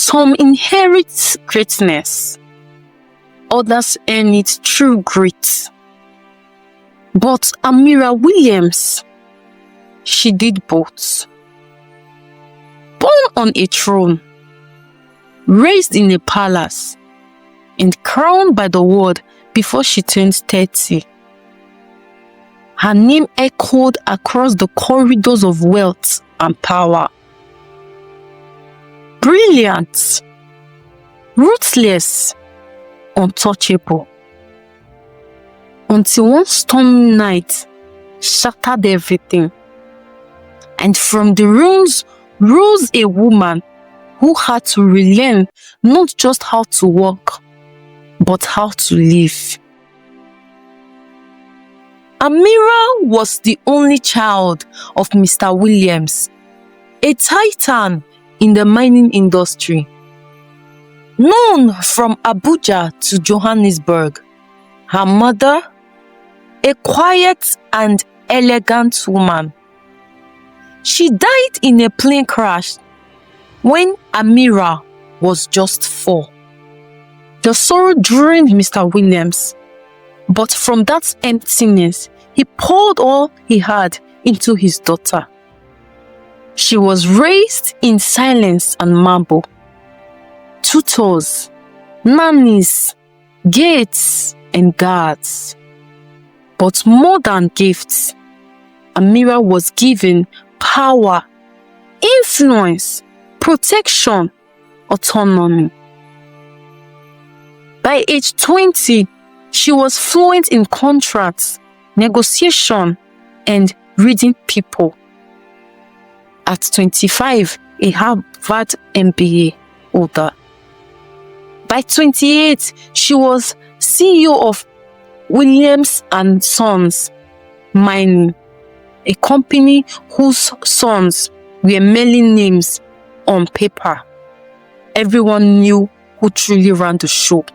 Some inherit greatness, others earn it through grit. But Amira Williams, she did both. Born on a throne, raised in a palace, and crowned by the world before she turned 30. Her name echoed across the corridors of wealth and power. Brilliant, ruthless, untouchable. Until one stormy night shattered everything. And from the ruins rose a woman who had to relearn not just how to walk, but how to live. Amira was the only child of Mr. Williams, a titan in the mining industry. Known from Abuja to Johannesburg, her mother, a quiet and elegant woman. She died in a plane crash when Amira was just 4. The sorrow drained Mr. Williams, but from that emptiness, he poured all he had into his daughter. She was raised in silence and marble. Tutors, nannies, gates, and guards. But more than gifts, Amira was given power, influence, protection, autonomy. By age 20, she was fluent in contracts, negotiation, and reading people. At 25, a Harvard MBA holder. By 28, she was CEO of Williams and Sons Mining, a company whose sons were merely names on paper. Everyone knew who truly ran the show.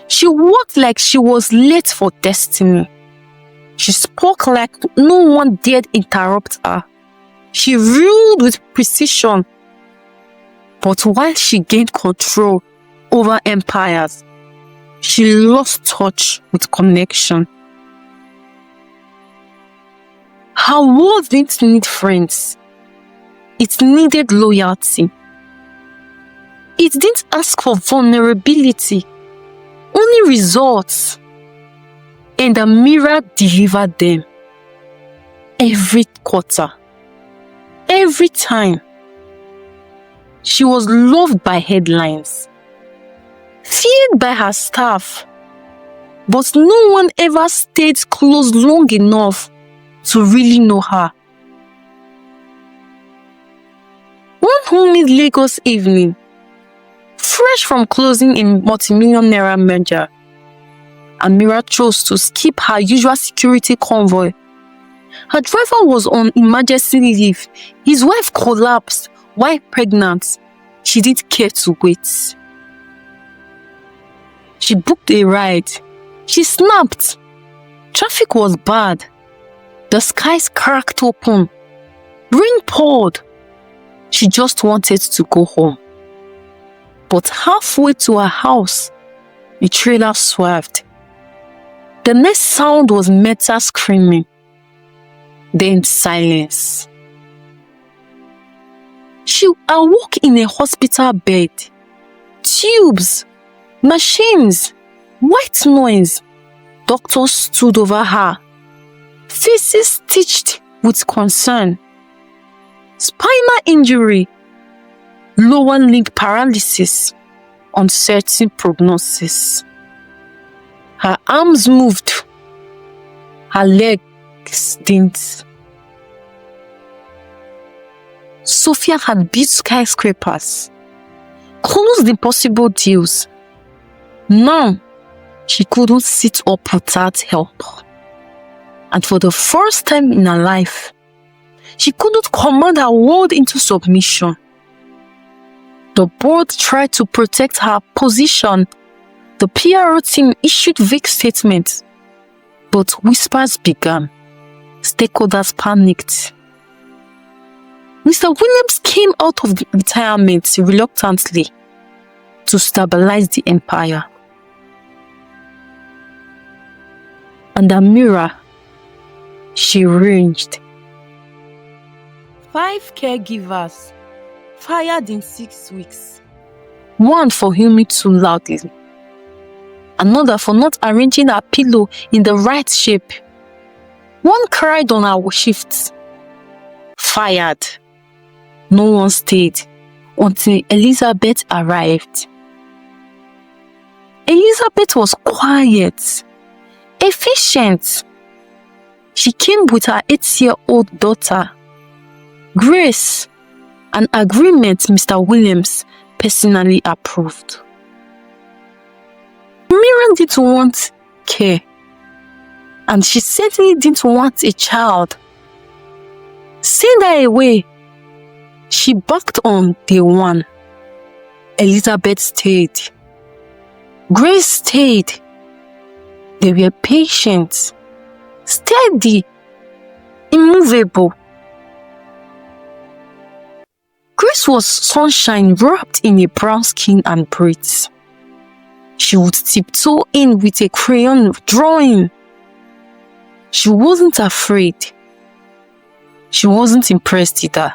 She walked like she was late for destiny. She spoke like no one dared interrupt her. She ruled with precision. But while she gained control over empires, she lost touch with connection. Her world didn't need friends. It needed loyalty. It didn't ask for vulnerability, only results. And Amira delivered them. Every quarter. Every time. She was loved by headlines, feared by her staff, but no one ever stayed close long enough to really know her. One humid Lagos evening, fresh from closing a multi-million naira merger, Amira chose to skip her usual security convoy. Her driver was on emergency leave. His wife collapsed while pregnant. She didn't care to wait. She booked a ride. She snapped. Traffic was bad. The skies cracked open. Rain poured. She just wanted to go home. But halfway to her house, a trailer swerved. The next sound was Meta screaming. Then silence. She awoke in a hospital bed. Tubes, machines, white noise. Doctors stood over her. Faces stitched with concern. Spinal injury, lower limb paralysis, uncertain prognosis. Her arms moved. Her legs didn't. Sophia had built skyscrapers, closed impossible deals. Now, she couldn't sit up without help. And for the first time in her life, she couldn't command her world into submission. The board tried to protect her position. The PRO team issued vague statements, but whispers began. Stakeholders panicked. Mr. Williams came out of the retirement reluctantly to stabilize the empire. And Amira, she ranged. 5 caregivers fired in 6 weeks. One for humming too loudly. Another for not arranging her pillow in the right shape. One cried on our shifts. Fired. No one stayed until Elizabeth arrived. Elizabeth was quiet, efficient. She came with her 8-year-old daughter, Grace, an agreement Mr. Williams personally approved. Amira didn't want care, and she certainly didn't want a child. Send her away. She backed on day one. Elizabeth stayed. Grace stayed. They were patient, steady, immovable. Grace was sunshine wrapped in a brown skin and braids. She would tiptoe in with a crayon drawing. She wasn't afraid. She wasn't impressed either.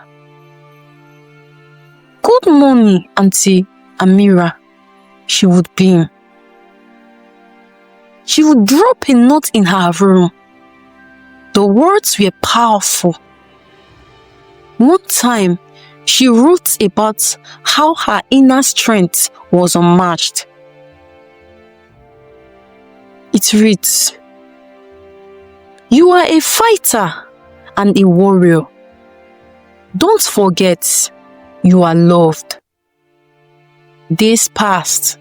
Good morning, Auntie Amira, she would beam. She would drop a note in her room. The words were powerful. One time, she wrote about how her inner strength was unmatched. It reads, "You are a fighter and a warrior. Don't forget, you are loved." Days passed.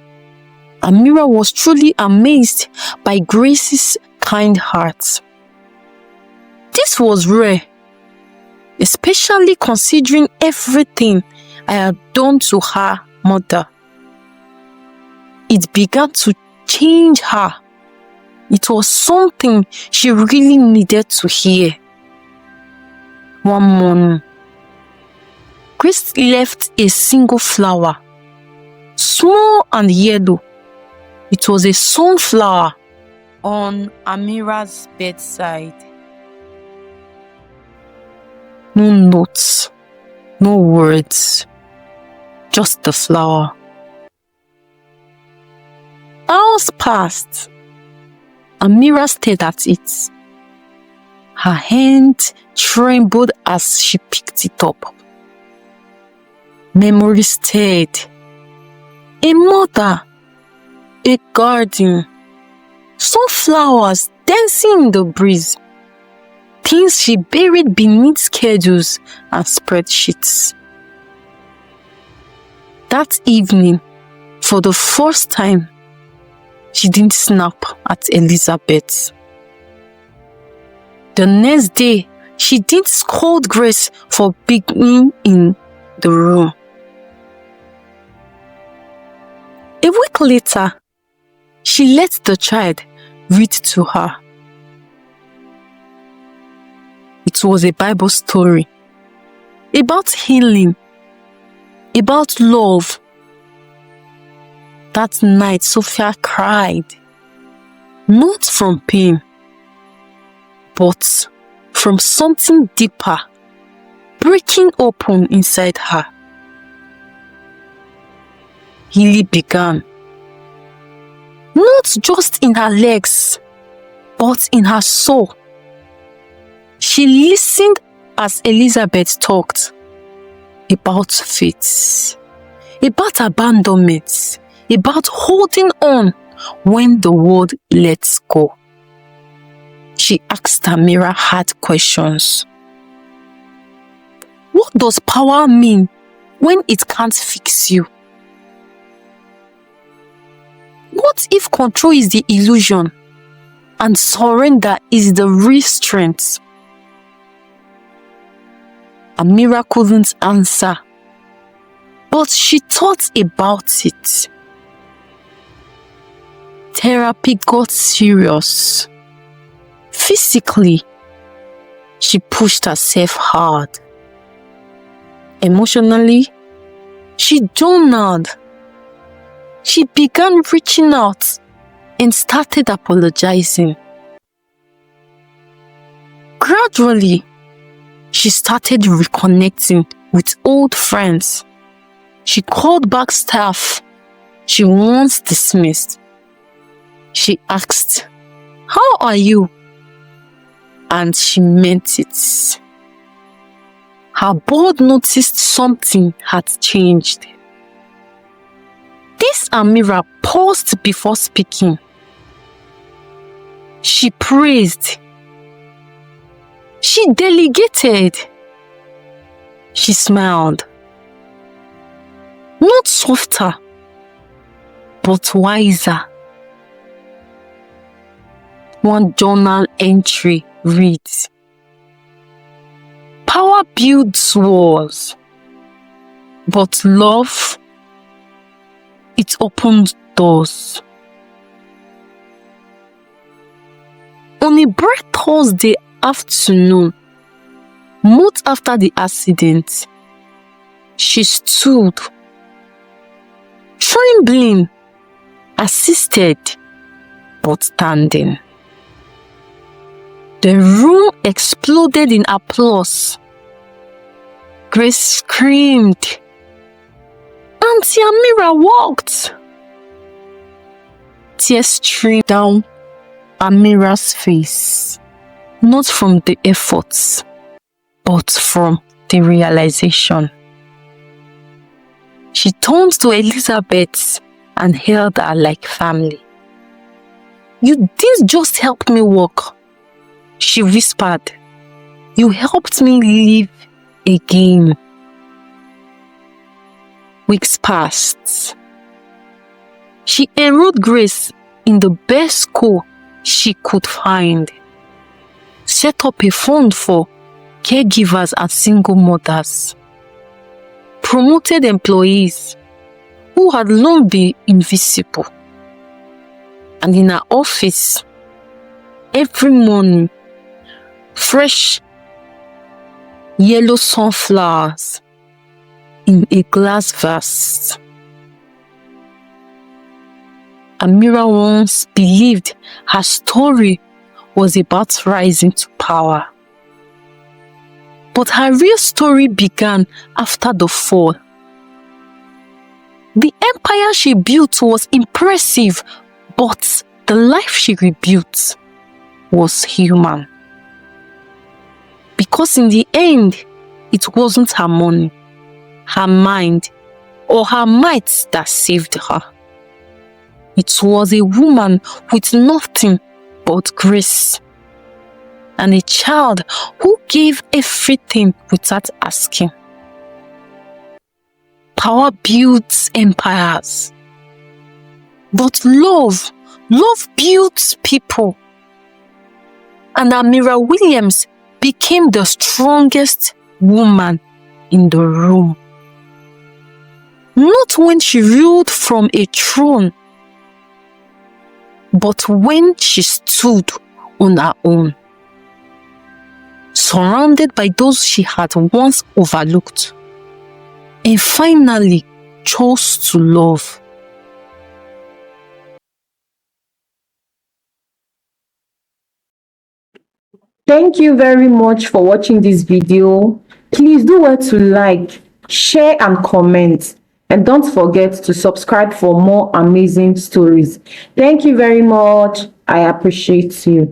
Amira was truly amazed by Grace's kind heart. This was rare, especially considering everything I had done to her mother. It began to change her. It was something she really needed to hear. One morning, Grace left a single flower, small and yellow. It was a sunflower on Amira's bedside. No notes, no words, just the flower. Hours passed. Amira stared at it. Her hand trembled as she picked it up. Memory stirred. A mother, a garden, sunflowers dancing in the breeze, things she buried beneath schedules and spreadsheets. That evening, for the first time, she didn't snap at Elizabeth. The next day, she didn't scold Grace for being in the room. A week later, she let the child read to her. It was a Bible story about healing, about love. That night, Sophia cried, not from pain, but from something deeper, breaking open inside her. Healing began, not just in her legs, but in her soul. She listened as Elizabeth talked about faith, about abandonment, about holding on when the world lets go. She asked Amira hard questions. What does power mean when it can't fix you? What if control is the illusion and surrender is the real strength? Amira couldn't answer, but she thought about it. Therapy got serious. Physically, she pushed herself hard. Emotionally, she journaled. She began reaching out and started apologizing. Gradually, she started reconnecting with old friends. She called back staff she once dismissed. She asked, "How are you?" And she meant it. Her board noticed something had changed. This Amira paused before speaking. She praised. She delegated. She smiled. Not softer, but wiser. One journal entry reads, "Power builds walls, but love, it opens doors." On a bright Thursday afternoon, months after the accident, she stood, trembling, assisted, but standing. The room exploded in applause. Grace screamed. Auntie Amira walked. Tears streamed down Amira's face, not from the efforts, but from the realization. She turned to Elizabeth and held her like family. "You didn't just help me walk," she whispered. "You helped me live again." Weeks passed. She enrolled Grace in the best school she could find, set up a fund for caregivers and single mothers, promoted employees who had long been invisible. And in her office, every morning, fresh yellow sunflowers in a glass vase. Amira once believed her story was about rising to power. But her real story began after the fall. The empire she built was impressive, but the life she rebuilt was human. Because in the end, it wasn't her money, her mind, or her might that saved her. It was a woman with nothing but grace, and a child who gave everything without asking. Power builds empires, but love builds people. And Amira Williams became the strongest woman in the room. Not when she ruled from a throne, but when she stood on her own, surrounded by those she had once overlooked, and finally chose to love. Thank you very much for watching this video. Please do well to like, share and comment. And don't forget to subscribe for more amazing stories. Thank you very much. I appreciate you.